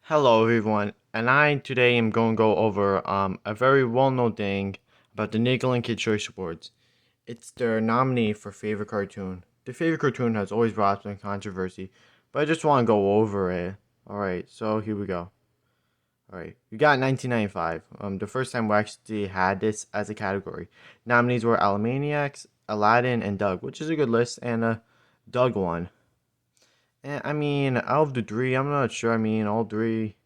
Hello everyone, and I today am going to go over a very well-known thing about the Nickelodeon Kid Choice Awards. It's their nominee for favorite cartoon. The favorite cartoon has always brought up some controversy, but I just want to go over it. All right, so here we go. All right, we got 1995. The first time we actually had this as a category. Nominees were Animaniacs, Aladdin, and Doug, which is a good list, and Doug won. And I mean, out of the three, I'm not sure. I mean, all three.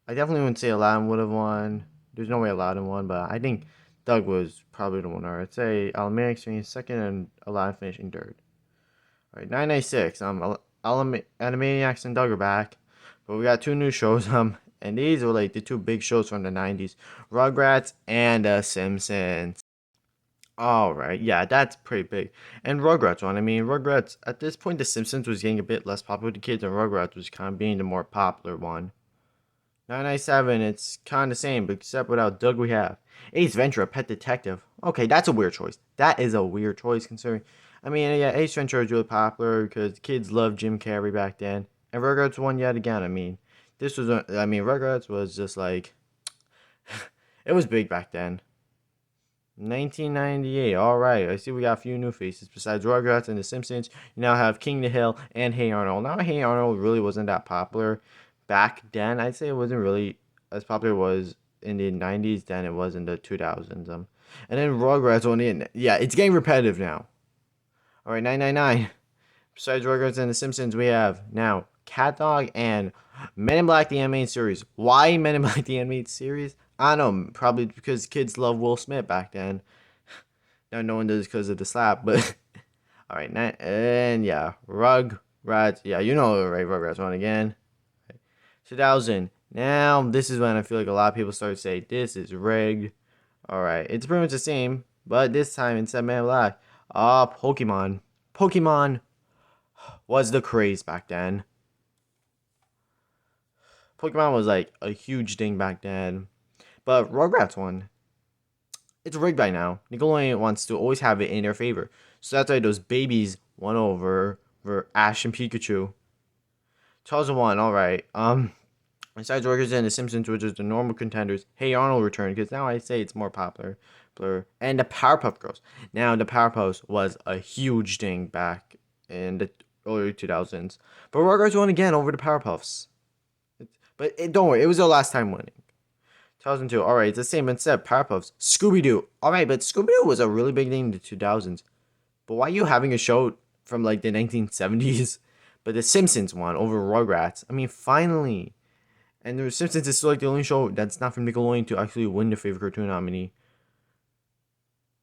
I definitely wouldn't say Aladdin would have won. There's no way Aladdin won, but I think Doug was probably the winner. I'd say Alamanic finishing second and Aladdin finishing third. All right, 996. Animaniacs and Doug are back, but we got two new shows. And these are like the two big shows from the 90s, Rugrats and Simpsons. All right, yeah, that's pretty big. And Rugrats one. I mean, Rugrats at this point, The Simpsons was getting a bit less popular with the kids, and Rugrats was kind of being the more popular one. 997, it's kind of the same, but except without Doug, we have Ace Ventura, Pet Detective. Okay, that's a weird choice. That is a weird choice considering. I mean, yeah, Ace Ventura is really popular because kids loved Jim Carrey back then. And Rugrats won yet again. I mean, Rugrats was just like, it was big back then. 1998. All right, I see we got a few new faces besides Rugrats and The Simpsons. You now have King the Hill and Hey Arnold. Now, Hey Arnold really wasn't that popular back then. I'd say it wasn't really as popular as it was in the 90s than it was in the 2000s. And then Rugrats on in. Yeah, it's getting repetitive now. All right, 999. Besides Rugrats and The Simpsons, we have now Cat Dog and Men in Black the animated series. Why Men in Black the animated series? I don't know, probably because kids love Will Smith back then. Now no one does because of the slap, but all right, and yeah, Rugrats. Yeah, you know, right? Rugrats one again. 2000. Now this is when I feel like a lot of people start to say this is rigged. All right, it's pretty much the same, but this time instead of Man in Black, Pokemon. Pokemon was the craze back then. Pokemon was like a huge thing back then. But Rugrats won. It's rigged by now. Nickelodeon wants to always have it in their favor. So that's why those babies won over Ash and Pikachu. 2001, alright. Besides Rugrats and The Simpsons, which is the normal contenders, Hey Arnold returned, because now I say it's more popular. And the Powerpuff Girls. Now, the Powerpuffs was a huge thing back in the early 2000s. But Rugrats won again over the Powerpuffs. Don't worry, it was their last time winning. 2002. All right, it's the same instead. Powerpuffs. Scooby Doo. All right, but Scooby Doo was a really big thing in the 2000s. But why are you having a show from like the 1970s? But The Simpsons won over Rugrats. I mean, finally. And The Simpsons is still like the only show that's not from Nickelodeon to actually win the favorite cartoon nominee.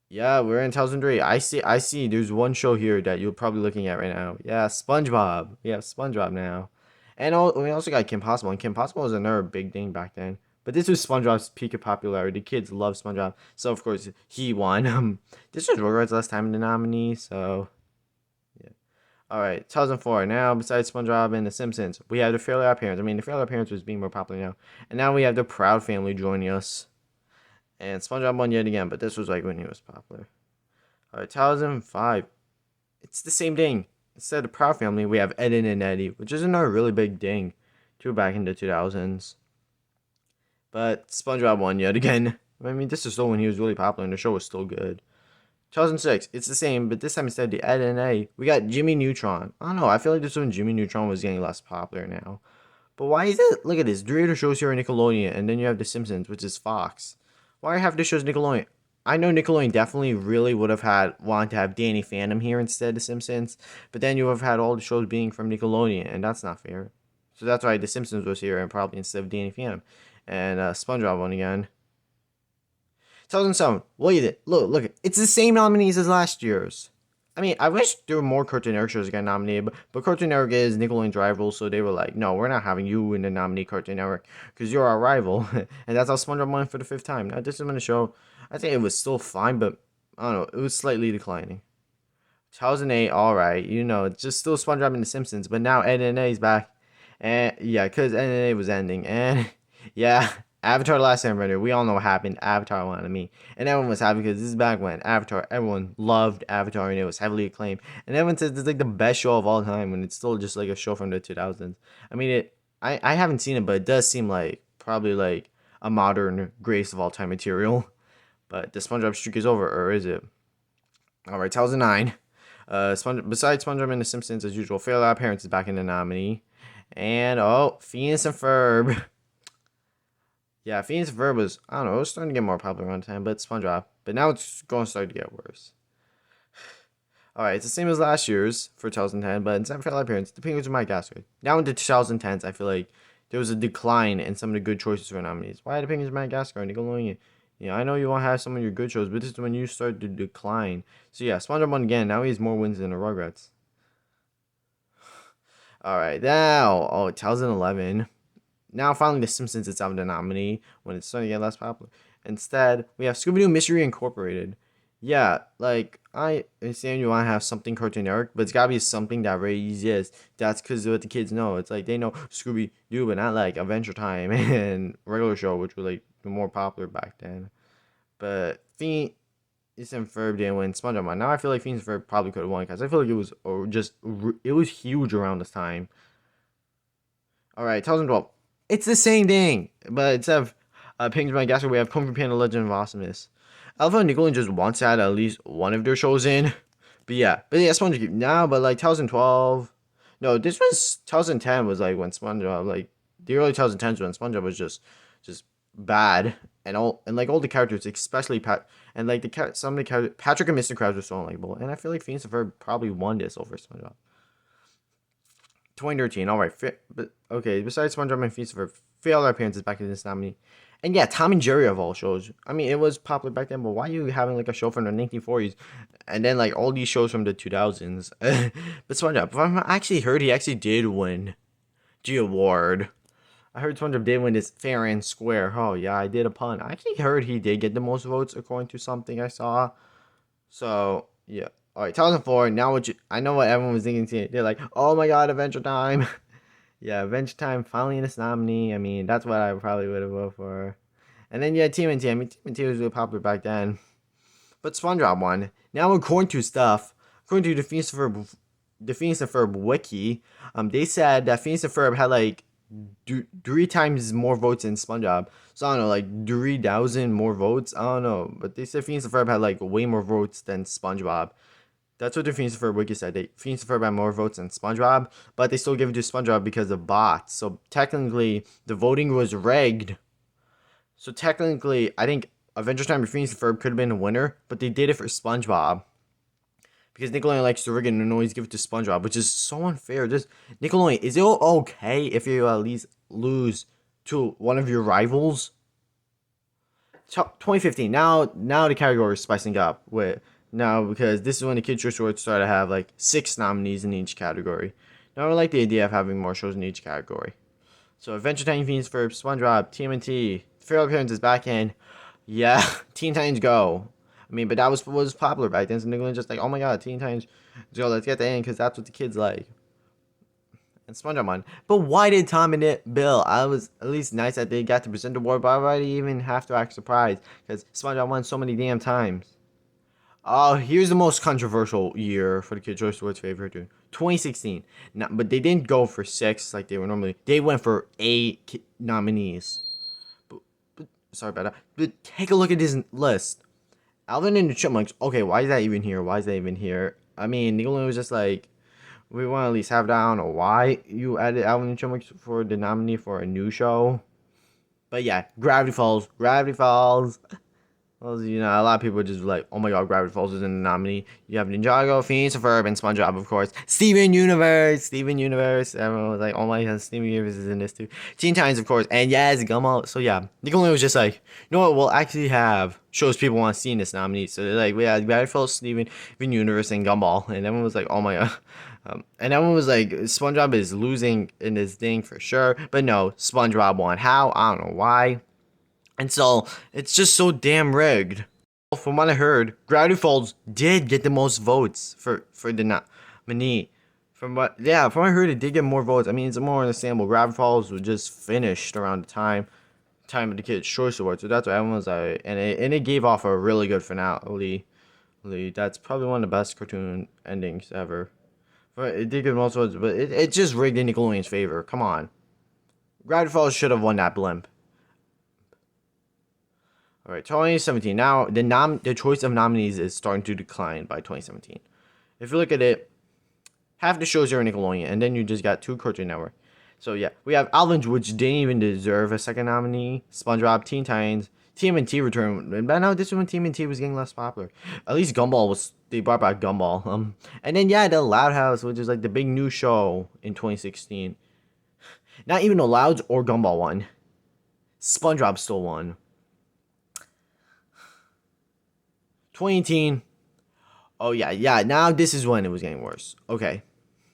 Yeah, we're in 2003. I see. There's one show here that you're probably looking at right now. Yeah, SpongeBob. We have SpongeBob now. And we also got Kim Possible. And Kim Possible was another big thing back then. But this was SpongeBob's peak of popularity. The kids love SpongeBob. So, of course, he won. This was Rugrats' last time in the nominee. So, yeah. All right, 2004. Now, besides SpongeBob and The Simpsons, we have the Fairly Odd Parents. I mean, the Fairly Odd Parents was being more popular now. And now we have the Proud Family joining us. And SpongeBob won yet again, but this was like when he was popular. All right, 2005. It's the same thing. Instead of the Proud Family, we have Ed and Eddie, which is another really big thing, too, back in the 2000s. But SpongeBob won yet again. I mean, this is still when he was really popular and the show was still good. 2006, it's the same, but this time instead of the Ed and Eddie, we got Jimmy Neutron. I don't know, I feel like this is when Jimmy Neutron was getting less popular now. But why is it? Look at this. Three other shows here are Nickelodeon, and then you have The Simpsons, which is Fox. Why have the shows Nickelodeon? I know Nickelodeon definitely really would have wanted to have Danny Phantom here instead of The Simpsons, but then you would have had all the shows being from Nickelodeon, and that's not fair. So that's why The Simpsons was here, and probably instead of Danny Phantom. And SpongeBob won again. 2007. Look at it. Look. It's the same nominees as last year's. I mean, I wish there were more Cartoon Network shows that got nominated, but Cartoon Network is Nickelodeon's rival, so they were like, no, we're not having you in the nominee Cartoon Network because you're our rival. And that's how SpongeBob won for the fifth time. Now, this is when the show, I think it was still fine, but I don't know, it was slightly declining. 2008, all right, you know, it's just still SpongeBob and The Simpsons, but now Ed and Eddie's back. And yeah, because Ed and Eddie was ending. And yeah, Avatar: The Last Airbender. We all know what happened. Avatar wanted me, and everyone was happy because this is back when Avatar. Everyone loved Avatar, and it was heavily acclaimed. And everyone says it's like the best show of all time, when it's still just like a show from the 2000s. I mean, I haven't seen it, but it does seem like probably like a modern greatest of all time material. But the SpongeBob streak is over, or is it? All right, 2009. Besides SpongeBob and The Simpsons, as usual, Fairly Odd Parents is back in the nominee. And, oh, Phineas and Ferb. Yeah, Phineas and Ferb was, I don't know, it was starting to get more popular around time, but SpongeBob. But now it's going to start to get worse. Alright, it's the same as last year's for 2010, but instead of Fairly Odd Parents, the Penguins are Madagascar. Now into 2010s, I feel like there was a decline in some of the good choices for nominees. Why the Penguins are Madagascar? Nickelodeon. Yeah, I know you want to have some of your good shows, but this is when you start to decline. So yeah, SpongeBob won again. Now he has more wins than the Rugrats. All right, now 2011. Now finally, The Simpsons is out the nominee when it's starting to get less popular. Instead, we have Scooby-Doo Mystery Incorporated. Yeah, like I understand you want to have something cartoonic, but it's gotta be something that really easy is. That's because what the kids know. It's like they know Scooby Doo, but not like Adventure Time and regular show, which were like more popular back then. But Phineas and Ferb didn't win SpongeBob. Now I feel like Phineas and Ferb probably could have won because I feel like it was it was huge around this time. All right, 2012. It's the same thing, but instead of Penguins Madagascar, we have Kung Fu Panda: Legend of Awesomeness. Alpha and Nickelodeon just wants to add at least one of their shows in. But yeah, SpongeBob now, but like 2012. No, this was 2010 was like when SpongeBob like the early 2010s when SpongeBob was just bad and like all the characters, especially Pat and like some of the characters, Patrick and Mr. Krabs were so unlikable, and I feel like Phineas and Ferb probably won this over SpongeBob. 2013. All right, but okay. Besides SpongeBob and Phineas and Ferb, failed appearances back in this nominee. And yeah, Tom and Jerry of all shows. I mean, it was popular back then, but why are you having like a show from the 1940s and then like all these shows from the 2000s? But SpongeBob, I actually heard he actually did win the award. I heard SpongeBob did win this fair and square. Oh yeah, I did a pun. I actually heard he did get the most votes according to something I saw. So yeah. All right, 2004. Now what I know what everyone was thinking. They're like, oh my God, Adventure Time. Yeah, Adventure Time finally in this nominee. I mean, that's what I probably would have voted for. And then yeah, TMNT. I mean, TMNT was really popular back then. But SpongeBob won. Now according to the Phineas and Ferb wiki, they said that Phineas and Ferb had like three times more votes than SpongeBob. So I don't know, like 3,000 more votes. I don't know, but they said Phineas and Ferb had like way more votes than SpongeBob. That's what the Phineas and Ferb wiki said. Phineas and Ferb had more votes than SpongeBob, but they still give it to SpongeBob because of bots. So technically, the voting was rigged. So technically, I think Adventure Time and Phineas and Ferb could have been a winner, but they did it for SpongeBob. Because Nickelodeon likes to rig it and always give it to SpongeBob, which is so unfair. Just Nickelodeon, is it okay if you at least lose to one of your rivals? 2015. Now the category is spicing up with now because this is when the Kids Choice Awards started to have like 6 nominees in each category. Now I like the idea of having more shows in each category. So Adventure Time, Phineas Ferb, SpongeBob, TMNT, Feral Parents is back in. Yeah, Teen Titans Go. I mean, but that was popular back then. So Nickelodeon just like, oh my God, Teen Titans Go. Let's get that in because that's what the kids like. And SpongeBob won. But why did Tom and Bill? I was at least nice that they got to present the award, but why did even have to act surprised? Because SpongeBob won so many damn times. Oh, here's the most controversial year for the Kids' Choice Awards favorite cartoon. 2016. No, but they didn't go for 6 like they were normally. They went for 8 nominees. But sorry about that. But take a look at this list. Alvin and the Chipmunks. Okay, why is that even here? Why is that even here? I mean, Nickelodeon was just like, we want to at least have that. I don't know why you added Alvin and the Chipmunks for the nominee for a new show. But yeah, Gravity Falls. Gravity Falls. Well, you know, a lot of people are just like, oh my God, Gravity Falls is in the nominee. You have Ninjago, Phineas and Ferb, and SpongeBob, of course. Steven Universe. Everyone was like, oh my God, Steven Universe is in this too. Teen Titans, of course. And yes, Gumball. So yeah, Nickelodeon was just like, you know what, we'll actually have shows people want to see in this nominee. So they're like, we had Gravity Falls, Steven Universe, and Gumball. And everyone was like, oh my God. And everyone was like, SpongeBob is losing in this thing for sure. But no, SpongeBob won. How? I don't know why. And so, it's just so damn rigged. From what I heard, Gravity Falls did get the most votes for the nominee. From what I heard, it did get more votes. I mean, it's more understandable. Gravity Falls was just finished around the time of the Kids' Choice Awards. So that's what everyone was like. And it gave off a really good finale. That's probably one of the best cartoon endings ever. But it did get most votes, but it just rigged in Nickelodeon's favor. Come on. Gravity Falls should have won that blimp. All right, 2017. Now the choice of nominees is starting to decline by 2017. If you look at it, half the shows are Nickelodeon, and then you just got 2 Cartoon Network. So yeah, we have Alvin, which didn't even deserve a second nominee. SpongeBob, Teen Titans, TMNT returned, but now this is when TMNT was getting less popular. At least Gumball was, they brought back Gumball. And then yeah, the Loud House, which is like the big new show in 2016. Not even the Louds or Gumball won. SpongeBob still won. 2018. Oh yeah. Now this is when it was getting worse. Okay,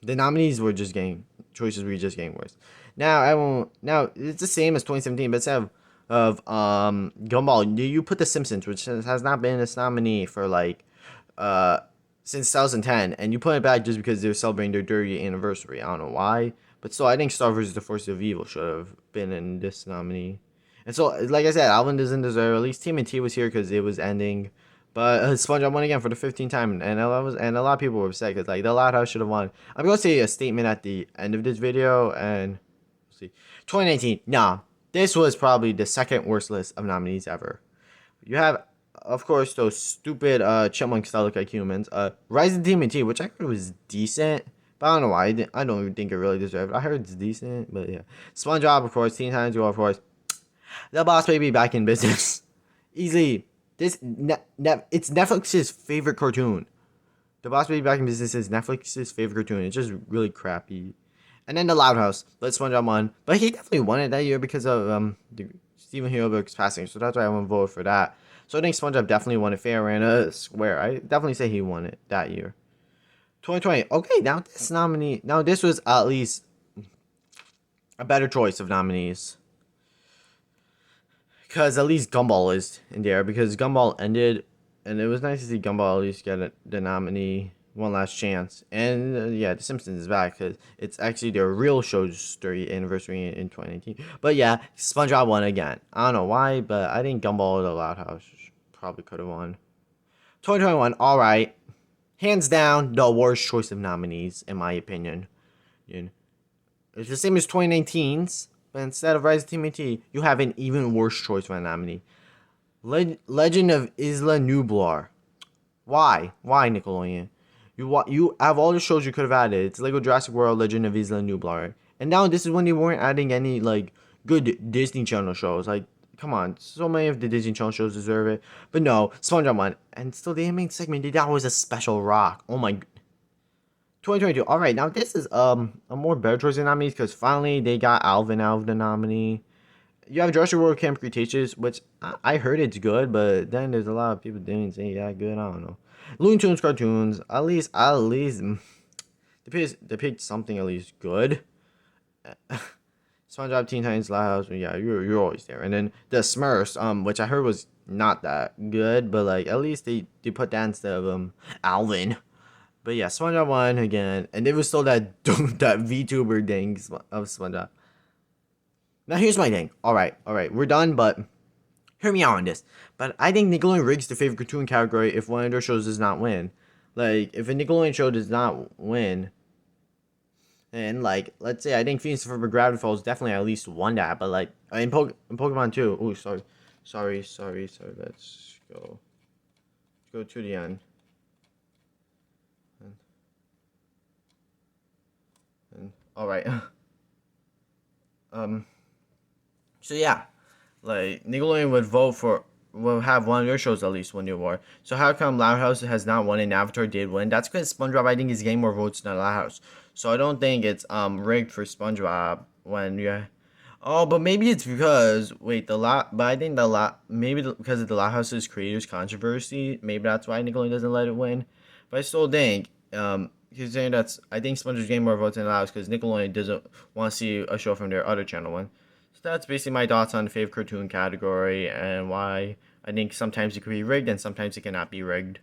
the nominees were just getting choices were just getting worse. Now I won't. Now it's the same as 2017, but instead of Gumball, you put the Simpsons, which has not been this nominee for like since 2010, and you put it back just because they're celebrating their 30th anniversary. I don't know why, but still, I think Star vs. the Force of Evil should have been in this nominee. And so, like I said, Alvin doesn't deserve. At least TMNT was here because it was ending. But SpongeBob won again for the 15th time, and a lot of people were upset because like the Loud House should have won. I'm gonna say a statement at the end of this video, and we'll see. 2019, nah, this was probably the second worst list of nominees ever. You have, of course, those stupid chipmunks that look like humans. Rise of TMNT, which I heard was decent, but I don't know why. I don't even think it really deserved it. I heard it's decent, but yeah. SpongeBob, of course. Teen Titans Go, of course. The Boss Baby back in business, easily. It's Netflix's favorite cartoon. The Boss Baby Back in Business is Netflix's favorite cartoon. It's just really crappy. And then The Loud House. Let SpongeBob won. But he definitely won it that year because of Steven Spielberg's passing. So that's why I won't vote for that. So I think SpongeBob definitely won it fair and square. I definitely say he won it that year. 2020. Okay, now this nominee. Now this was at least a better choice of nominees. Because at least Gumball is in there. Because Gumball ended, and it was nice to see Gumball at least get the nominee one last chance. And yeah, The Simpsons is back because it's actually their real show's 30th anniversary in 2019. But yeah, SpongeBob won again. I don't know why, but I think Gumball or The Loud House probably could have won. 2021, all right, hands down the worst choice of nominees in my opinion. It's the same as 2019's. But instead of Rise of TMNT, you have an even worse choice for a nominee. Legend of Isla Nublar. Why? Why, Nickelodeon? You have all the shows you could have added. It's Lego Jurassic World, Legend of Isla Nublar. And now this is when they weren't adding any, like, good Disney Channel shows. Like, come on. So many of the Disney Channel shows deserve it. But no, SpongeBob won. And still, the main segment, that was a special rock. Oh my... 2022. All right, now this is a more better choice of nominees because finally they got Alvin out of the nominee. You have Jurassic World Camp Cretaceous, which I heard it's good, but then there's a lot of people didn't say that good. I don't know. Looney Tunes cartoons, at least they picked something at least good. SpongeBob, Teen Titans, Loud House, yeah, you're always there. And then the Smurfs, which I heard was not that good, but like at least they put that instead of Alvin. But yeah, SpongeBob won again, and it was still that VTuber thing of SpongeBob. Now here's my thing. All right, we're done, but hear me out on this. But I think Nickelodeon rigs the favorite cartoon category if one of their shows does not win. Like if a Nickelodeon show does not win, and like let's say I think Phoenix for Gravity Falls definitely at least won that. But like in Pokemon too. Oh, sorry. Let's go to the end. All right. So yeah, like Nickelodeon will have one of their shows at least win the award. So how come Loud House has not won and Avatar did win? That's because SpongeBob I think is getting more votes than Loud House. So I don't think it's rigged for SpongeBob when you. Oh, but maybe it's because but I think because of the Loud House's creators controversy, maybe that's why Nickelodeon doesn't let it win. But I still think he's saying I think SpongeBob's getting more votes than Loud House because Nickelodeon doesn't want to see a show from their other channel win. So that's basically my thoughts on the favorite cartoon category and why I think sometimes it could be rigged and sometimes it cannot be rigged.